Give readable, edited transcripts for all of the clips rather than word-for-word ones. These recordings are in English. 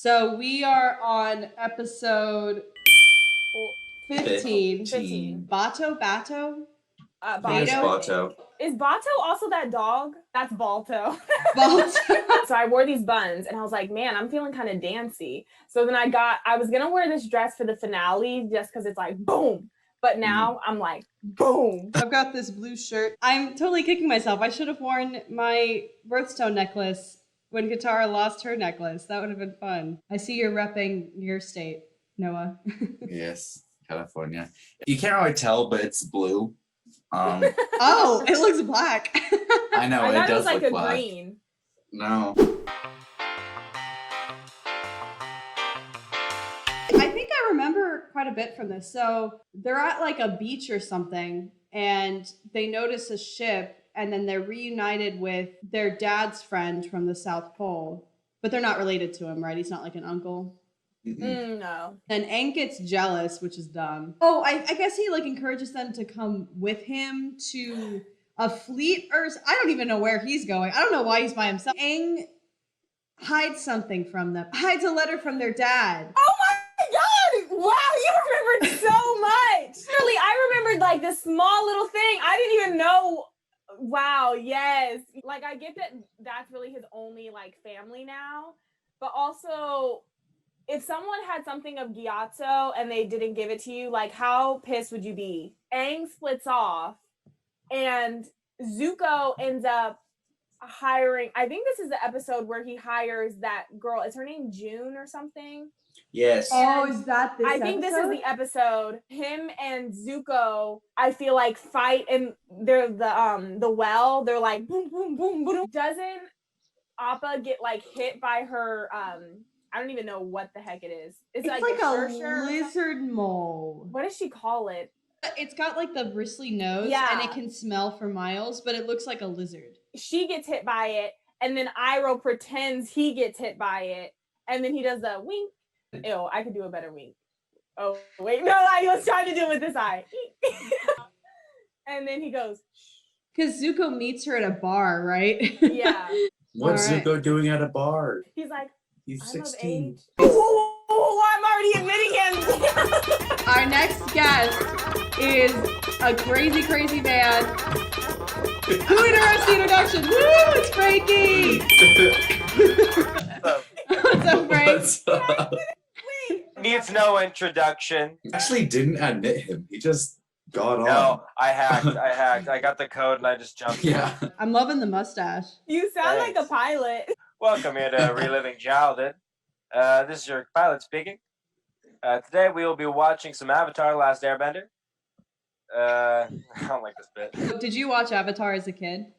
So we are on episode Well, 15. Bato? Yes, Bato. Is Bato also that dog? That's Balto. Balto. So I wore these buns and I was like, man, I'm feeling kind of dancey. So then I was gonna wear this dress for the finale just because it's like boom. But now I'm like, boom. I've got this blue shirt. I'm totally kicking myself. I should have worn my birthstone necklace when Katara lost her necklace. That would have been fun. I see you're repping your state, Noah. Yes, California. You can't really tell, but it's blue. Oh, it looks black. I know, I it thought it does was like look a black. green. No. I think I remember quite a bit from this. So they're at like a beach or something, and they notice a ship, and then they're reunited with their dad's friend from the South Pole. But they're not related to him, right? He's not like an uncle. No. Then Aang gets jealous, which is dumb. Oh, I guess he like encourages them to come with him to a fleet, or I don't even know where he's going. I don't know why he's by himself. Aang hides something from them. Hides a letter from their dad. Oh my god! Wow, you remembered so much. Really, I remembered like this small little thing. I didn't even know. Wow, yes. Like I get that that's really his only like family now, but also if someone had something of Gyatso and they didn't give it to you, like how pissed would you be? Aang splits off and Zuko ends up hiring, I think this is the episode where he hires that girl. Is her name June or something? Yes. Oh, is that this I think this is the episode. Him and Zuko, I feel like fight and they're the well. They're like boom, boom, boom, boom. Doesn't Appa get like hit by her I don't even know what the heck it is. It's like a lizard mole. What does she call it? It's got like the bristly nose, Yeah. and it can smell for miles, but it looks like a lizard. She gets hit by it, and then Iroh pretends he gets hit by it, and then he does a wink. Ew, I could do a better wink. Oh, wait, no, I was trying to do it with this eye. And then he goes, because Zuko meets her at a bar, right? Yeah. What's All right. Zuko doing at a bar? He's like, He's I'm 16. of age. Whoa, I'm already admitting him. Our next guest is a crazy, crazy man. Who interrupts the introduction? Woo! It's Frankie! What's up, Frank? What's up? Needs no introduction. Actually didn't admit him. He just got on. No, I hacked. I got the code and I just jumped in. Yeah. I'm loving the mustache. You sound like a Thanks. pilot. Welcome here to Reliving Childhood. This is your pilot speaking. Today we will be watching some Avatar: Last Airbender. I don't like this bit. Did you watch Avatar as a kid?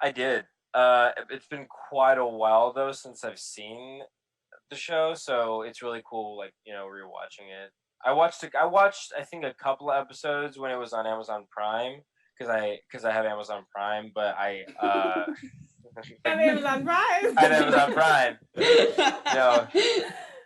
I did. It's been quite a while though since I've seen the show, so it's really cool, like, you know, rewatching it. I watched I think a couple of episodes when it was on Amazon Prime because I have Amazon Prime, but I have Amazon Prime. I had Amazon Prime. No,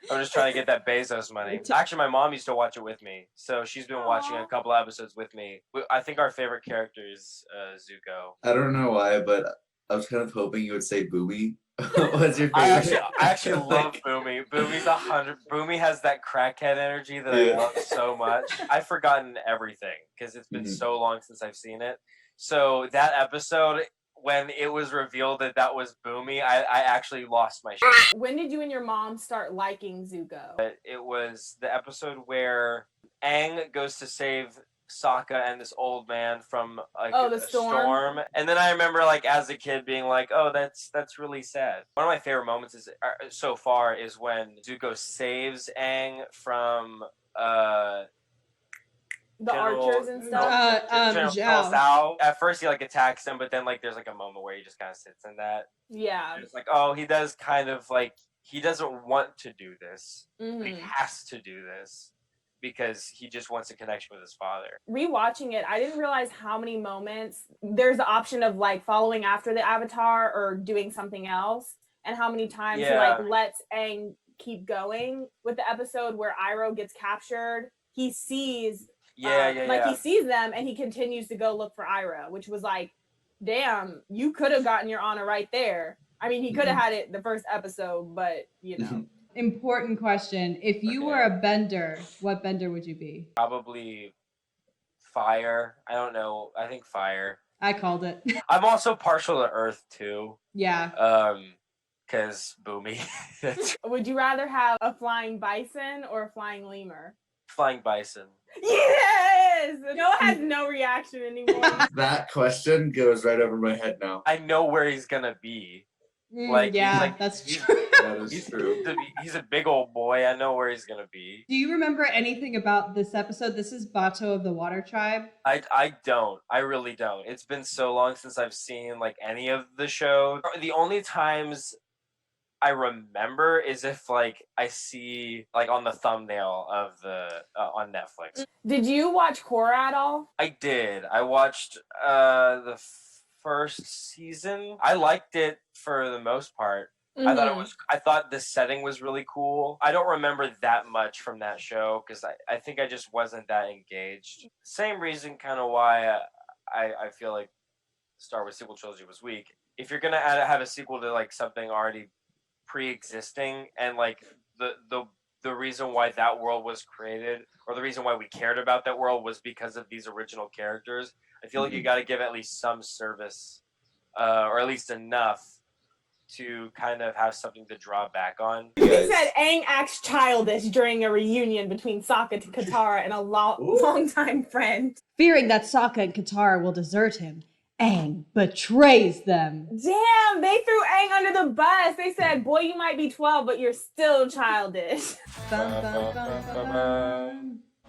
I'm just trying to get that Bezos money. Actually, my mom used to watch it with me, so she's been watching a couple episodes with me. I think our favorite character is Zuko. I don't know why, but I was kind of hoping you would say Boomy. What's your favorite? I actually love Boomy. Boomy's 100. Boomy has that crackhead energy that I love so much. I've forgotten everything because it's been so long since I've seen it. So that episode, when it was revealed that was Boomy, I actually lost my shit. When did you and your mom start liking Zuko? It was the episode where Aang goes to save Sokka and this old man from like the a storm. And then I remember, like, as a kid being like, oh, that's really sad. One of my favorite moments is so far is when Zuko saves Aang from The archers and stuff. General Zhao. At first he like attacks him, but then like there's like a moment where he just kind of sits in that. Yeah. And it's like, oh, he does kind of like, he doesn't want to do this, but he has to do this because he just wants a connection with his father. Rewatching it, I didn't realize how many moments there's the option of like following after the Avatar or doing something else, and how many times he like lets Aang keep going. With the episode where Iroh gets captured, he sees he sees them and he continues to go look for Iroh, which was like, damn, you could have gotten your honor right there. I mean, he could have had it the first episode, but you know. Important question. If you were a bender, what bender would you be? Probably fire. I don't know. I think fire. I called it. I'm also partial to earth too. Yeah. Cause boomy. Would you rather have a flying bison or a flying lemur? Flying bison. Yes! Noah has no reaction anymore. That question goes right over my head now. I know where he's gonna be. Yeah, that's true. That is true. He's a big old boy. I know where he's gonna be. Do you remember anything about this episode? This is Bato of the Water Tribe. I don't. I really don't. It's been so long since I've seen like any of the show. The only times I remember is if like I see like on the thumbnail of the on Netflix. Did you watch Korra at all? I did. I watched the first season. I liked it for the most part. Mm-hmm. I thought the setting was really cool. I don't remember that much from that show because I think I just wasn't that engaged. Same reason kind of why I feel like Star Wars sequel trilogy was weak. If you're gonna have a sequel to like something already pre-existing and like the reason why that world was created or the reason why we cared about that world was because of these original characters, I feel like you got to give at least some service or at least enough to kind of have something to draw back on. He said Aang acts childish during a reunion between Sokka and Katara and a longtime friend. Fearing that Sokka and Katara will desert him, Aang betrays them. Damn, they threw Aang under the bus. They said, boy, you might be 12, but you're still childish.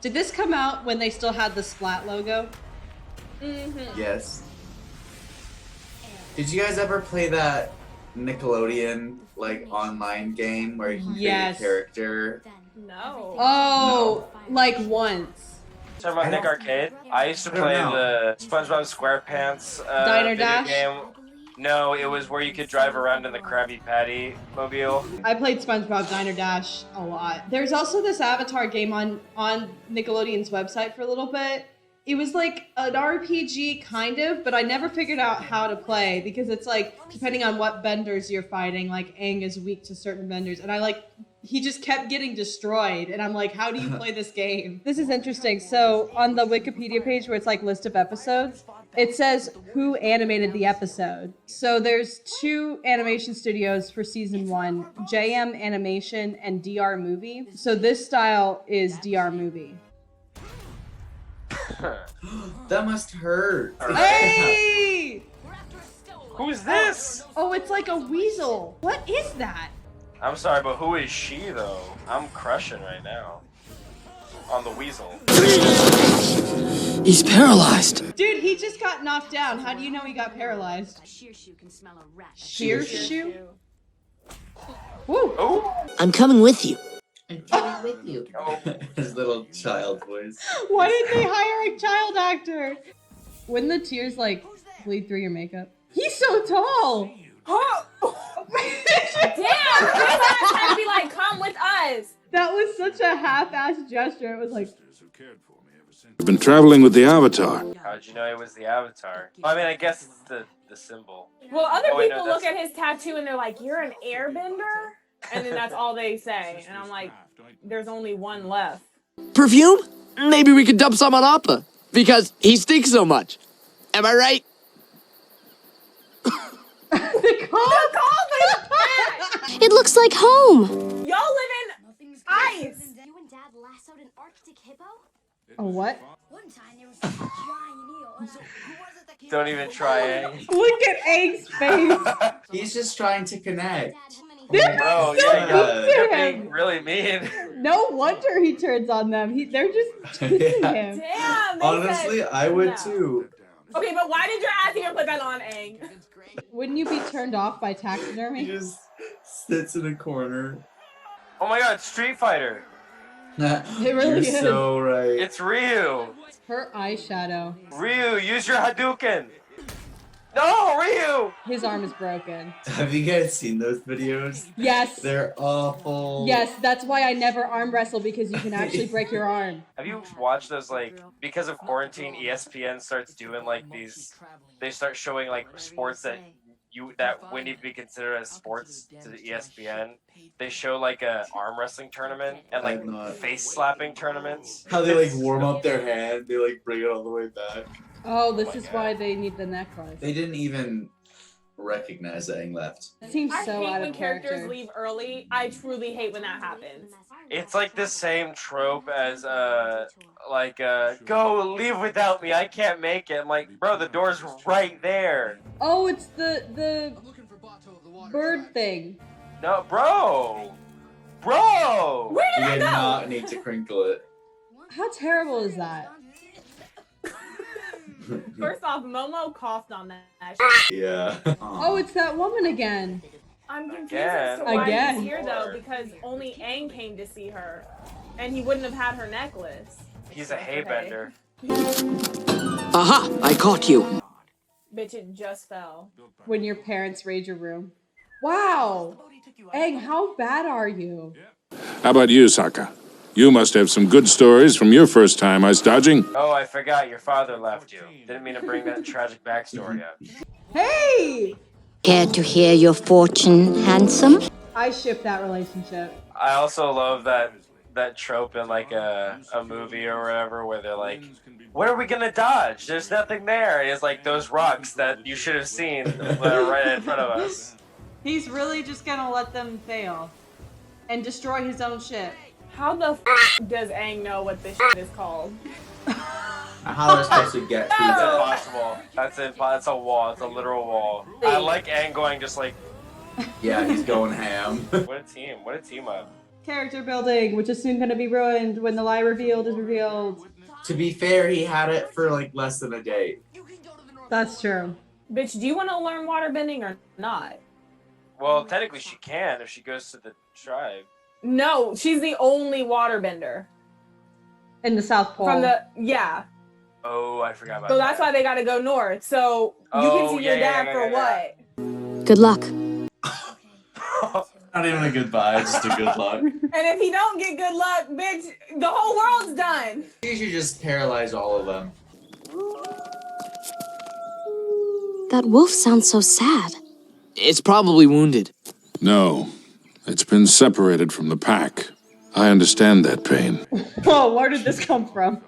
Did this come out when they still had the Splat logo? Mm-hmm. Yes. Did you guys ever play that Nickelodeon like online game where you can create a character? No. Oh, like once. Talking about Nick Arcade? I used to play the SpongeBob SquarePants Diner video Dash? game. No, it was where you could drive around in the Krabby Patty mobile. I played SpongeBob Diner Dash a lot. There's also this Avatar game on Nickelodeon's website for a little bit. It was like an RPG kind of, but I never figured out how to play because it's like depending on what benders you're fighting, like Aang is weak to certain benders, and he just kept getting destroyed, and I'm like, how do you play this game? This is interesting. So on the Wikipedia page where it's like list of episodes, it says who animated the episode. So there's 2 animation studios for season 1, JM Animation and DR Movie. So this style is DR Movie. That must hurt. Hey! Who's this? Oh, it's like a weasel. What is that? I'm sorry, but who is she though? I'm crushing right now. On the weasel. He's paralyzed. Dude, he just got knocked down. How do you know he got paralyzed? Shearshoe can smell a rat. Shearshoe? Woo! Oh! I'm coming with you. I'm coming with you. His little child voice. Why did they hire a child actor? Wouldn't the tears like bleed through your makeup? He's so tall. Damn, Chris was trying to be like, come with us. That was such a half-assed gesture. It was like, I've been traveling with the Avatar. How'd you know it was the Avatar? Well, I mean, I guess it's the symbol. Well, other Oh, wait, people no, look at his tattoo and they're like, you're an airbender? And then that's all they say. And I'm like, there's only one left. Perfume? Maybe we could dump some on Appa, because he stinks so much. Am I right? It looks like home. Y'all live in ice. You and Dad lassoed an Arctic hippo? oh, what? One time there was a giant eel. So who was it that came Don't even try it. Look at Aang's face. He's just trying to connect. They're Bro, so yeah, mean you're to being him. really mean. No wonder he turns on them. They're just teasing Yeah. him. Damn. They Honestly, said, I would no. too. Okay, but why did your ass even put that on, Aang? Wouldn't you be turned off by He taxidermy? just sits in a corner. Oh my god, Street Fighter. It really You're is. so right. It's Ryu. Her eyeshadow. Ryu, use your Hadouken. No, Ryu! His arm is broken. Have you guys seen those videos? Yes. They're awful. Yes, that's why I never arm wrestle, because you can actually break your arm. Have you watched those, like, because of quarantine, ESPN starts doing, like, they start showing, like, sports that wouldn't even be considered as sports to the ESPN. They show, like, a arm wrestling tournament and, like, face slapping tournaments. How they, like, warm up their hand, they, like, bring it all the way back. Oh, this is why they need the necklace. They didn't even recognize that Aang left. It seems I so hate out when of characters character. leave early. I truly hate when that happens. It's like the same trope as go leave without me, I can't make it. I'm like, bro, the door's right there. Oh, it's the bird thing. No, bro. Where You did I did go? not need to crinkle it. How terrible is that? First off, Momo coughed on that. Yeah. Oh, it's that woman again. I'm confused as to Again. why Again. he's here though, because only Aang came to see her, and he wouldn't have had her necklace. He's a haybender. Aha! I caught you. Bitch, it just fell. When your parents raid your room. Wow. Aang, how bad are you? How about you, Sokka? You must have some good stories from your first time ice dodging. Oh, I forgot your father left you. Didn't mean to bring that tragic backstory up. Hey! Care to hear your fortune, handsome? I ship that relationship. I also love that trope in like a movie or whatever where they're like, what are we gonna dodge? There's nothing there. And it's like those rocks that you should have seen that are right in front of us. He's really just gonna let them fail and destroy his own ship. How the does Aang know what this shit is called? How are we supposed to get through It's that? impossible. That's a wall. It's a literal wall. I like Aang going just like, Yeah, he's going ham. what a team. What a team up. Character building, which is soon gonna be ruined when the lie revealed is revealed. To be fair, he had it for like less than a day. That's true. Bitch, do you want to learn waterbending or not? Well, technically she can if she goes to the tribe. No, she's the only waterbender In the South Pole. from yeah. Oh, I forgot about So that. that's why they got to go north. So you Oh, can see yeah, your yeah, dad yeah, for yeah, what? Good luck. Not even a goodbye, just a good luck. And if he don't get good luck, bitch, the whole world's done. You should just paralyze all of them. That wolf sounds so sad. It's probably wounded. No, it's been separated from the pack. I understand that pain. Whoa, where did this come from?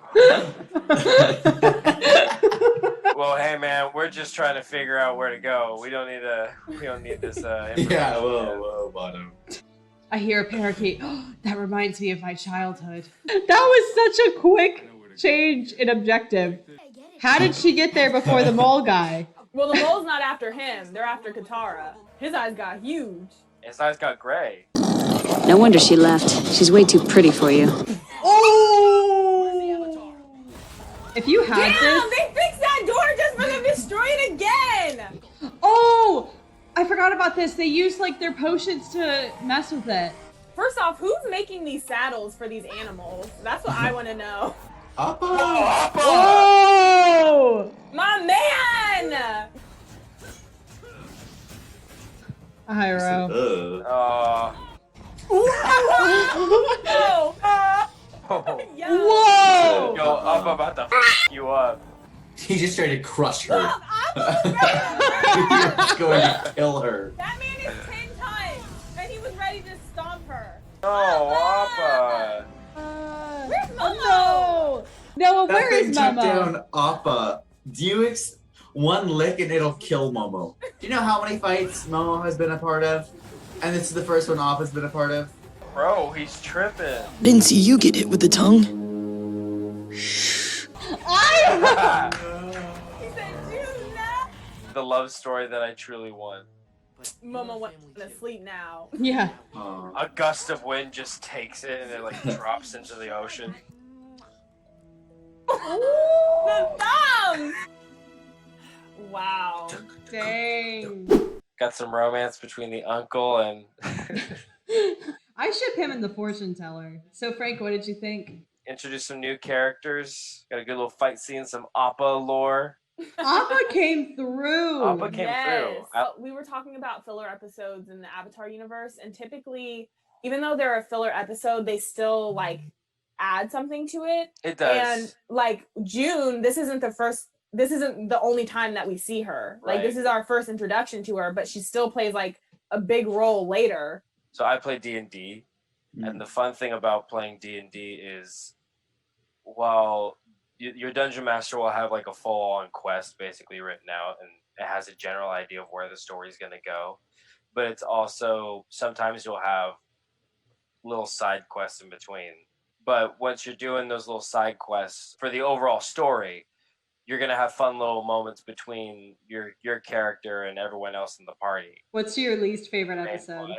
Well, hey man, we're just trying to figure out where to go. We don't need this information. Yeah, whoa, bottom. I hear a parakeet. That reminds me of my childhood. That was such a quick change in objective. How did she get there before the mole guy? Well, the mole's not after him. They're after Katara. His eyes got huge. His eyes got gray. No wonder she left. She's way too pretty for you. Oh! If you had Damn, this... they fixed that door just for them to destroy it again. Oh! I forgot about this. They used like their potions to mess with it. First off, who's making these saddles for these animals? That's what I want to know. Appa! Oh! My man! Hyro. No! Yo. Whoa! Yo, I'm about to you up. He just tried to crush her. He was going to kill her. That man is 10 tons, and he was ready to stomp her. Oh, Appa. Where's Momo? No! Noah, That where thing is took Momo? down Appa. Do you one lick and it'll kill Momo? Do you know how many fights Momo has been a part of? And this is the first one Appa's been a part of? Bro, he's tripping. Didn't see you get hit with the tongue. He said, "Judah." The love story that I truly want. Momo went to sleep now. Yeah. A gust of wind just takes it and it like drops into the ocean. The thumbs! Wow. Dang. Got some romance between the uncle and I ship him and the fortune teller. So Frank, what did you think? introduce some new characters. Got a good little fight scene, some Appa lore. Appa came through. Appa came through. We were talking about filler episodes in the Avatar universe, and typically, even though they're a filler episode, they still like add something to it. It does. And like June, this isn't the only time that we see her. Like this Right. is our first introduction to her, but she still plays like a big role later. So I play D&D, and the fun thing about playing D&D is, while your dungeon master will have like a full-on quest basically written out, and it has a general idea of where the story's going to go, but it's also sometimes you'll have little side quests in between. But once you're doing those little side quests for the overall story, you're going to have fun little moments between your character and everyone else in the party. What's your least favorite episode?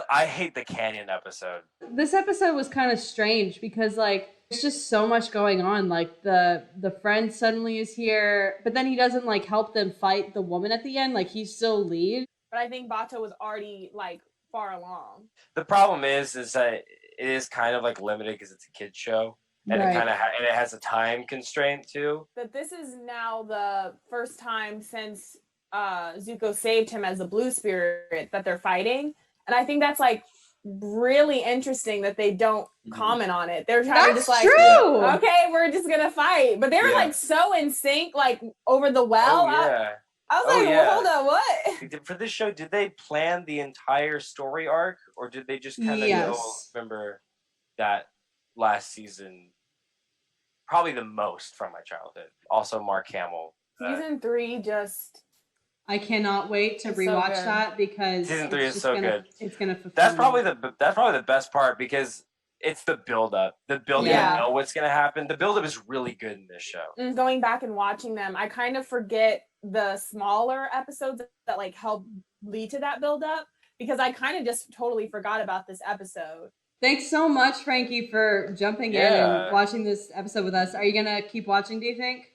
I hate the canyon episode. This episode was kind of strange because like there's just so much going on. Like the friend suddenly is here, but then he doesn't like help them fight the woman at the end. Like he still leaves. But I think Bato was already like far along. The problem is that it is kind of like limited because it's a kid's show, and Right. it kind of and it has a time constraint too. But this is now the first time since Zuko saved him as a blue spirit that they're fighting. And I think that's like really interesting that they don't comment on it. They're trying to just like, true. okay, we're just gonna fight. But they were like so in sync, like over the well. Oh yeah. I was like, well, hold on, what? For this show, did they plan the entire story arc, or did they just kind of Yes. remember that last season? Probably the most from my childhood. Also, Mark Hamill. Season 3 just. I cannot wait to It's so rewatch good. that because Season 3 it's is just so gonna, good. It's gonna fulfill. That's me. probably the best part, because it's the build up. The build Yeah. You know what's gonna happen. The build up is really good in this show. Going back and watching them, I kind of forget the smaller episodes that like help lead to that build up, because I kind of just totally forgot about this episode. Thanks so much, Frankie, for jumping in and watching this episode with us. Are you gonna keep watching, do you think?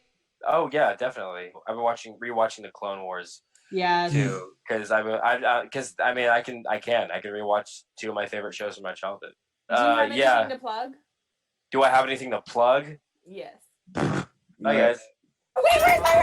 Oh yeah, definitely. I've been rewatching the Clone Wars Yeah. too, because I can rewatch two of my favorite shows from my childhood. Do you have anything to plug? Do I have anything to plug? Yes. Bye guys. Wait, where's my